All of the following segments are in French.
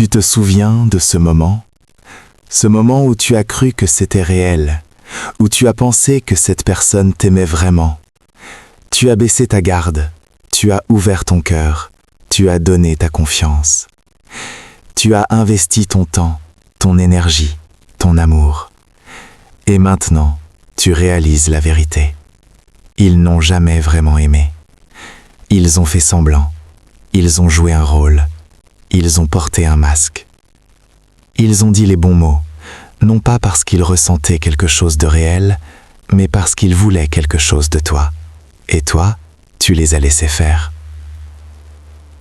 Tu te souviens de ce moment où tu as cru que c'était réel, où tu as pensé que cette personne t'aimait vraiment. Tu as baissé ta garde, tu as ouvert ton cœur, tu as donné ta confiance. Tu as investi ton temps, ton énergie, ton amour. Et maintenant, tu réalises la vérité. Ils n'ont jamais vraiment aimé. Ils ont fait semblant. Ils ont joué un rôle. Ils ont porté un masque. Ils ont dit les bons mots, non pas parce qu'ils ressentaient quelque chose de réel, mais parce qu'ils voulaient quelque chose de toi. Et toi, tu les as laissés faire.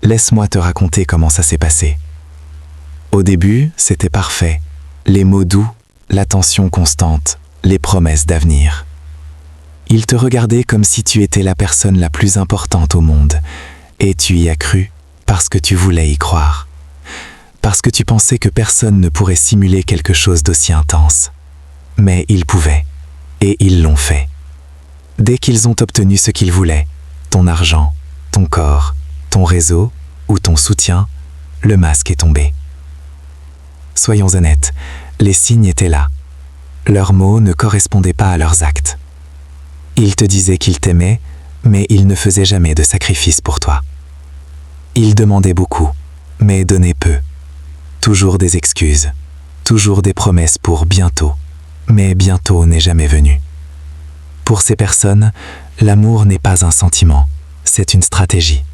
Laisse-moi te raconter comment ça s'est passé. Au début, c'était parfait. Les mots doux, l'attention constante, les promesses d'avenir. Ils te regardaient comme si tu étais la personne la plus importante au monde, et tu y as cru parce que tu voulais y croire. Parce que tu pensais que personne ne pourrait simuler quelque chose d'aussi intense. Mais ils pouvaient, et ils l'ont fait. Dès qu'ils ont obtenu ce qu'ils voulaient, ton argent, ton corps, ton réseau ou ton soutien, le masque est tombé. Soyons honnêtes, les signes étaient là. Leurs mots ne correspondaient pas à leurs actes. Ils te disaient qu'ils t'aimaient, mais ils ne faisaient jamais de sacrifice pour toi. Ils demandaient beaucoup, mais donnaient peu. Toujours des excuses, toujours des promesses pour bientôt, mais bientôt n'est jamais venu. Pour ces personnes, l'amour n'est pas un sentiment, c'est une stratégie.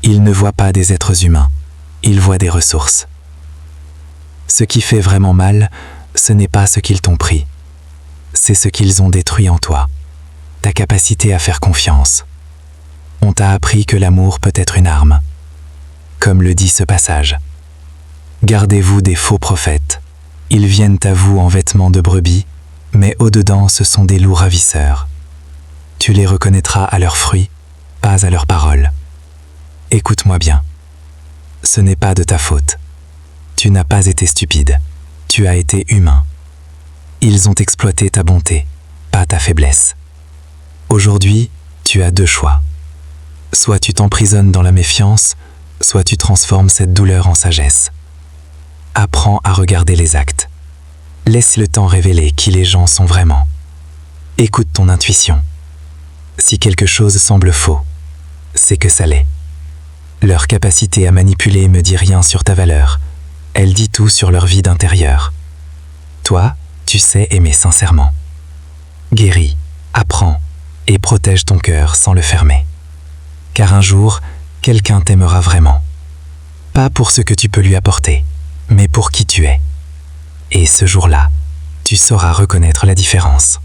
Ils ne voient pas des êtres humains, ils voient des ressources. Ce qui fait vraiment mal, ce n'est pas ce qu'ils t'ont pris, c'est ce qu'ils ont détruit en toi, ta capacité à faire confiance. On t'a appris que l'amour peut être une arme. Comme le dit ce passage. Gardez-vous des faux prophètes. Ils viennent à vous en vêtements de brebis, mais au-dedans ce sont des loups ravisseurs. Tu les reconnaîtras à leurs fruits, pas à leurs paroles. Écoute-moi bien. Ce n'est pas de ta faute. Tu n'as pas été stupide. Tu as été humain. Ils ont exploité ta bonté, pas ta faiblesse. Aujourd'hui, tu as deux choix. Soit tu t'emprisonnes dans la méfiance, soit tu transformes cette douleur en sagesse. Apprends à regarder les actes. Laisse le temps révéler qui les gens sont vraiment. Écoute ton intuition. Si quelque chose semble faux, c'est que ça l'est. Leur capacité à manipuler me dit rien sur ta valeur. Elle dit tout sur leur vide intérieur. Toi, tu sais aimer sincèrement. Guéris, apprends et protège ton cœur sans le fermer. Car un jour, quelqu'un t'aimera vraiment. Pas pour ce que tu peux lui apporter, mais pour qui tu es. Et ce jour-là, tu sauras reconnaître la différence.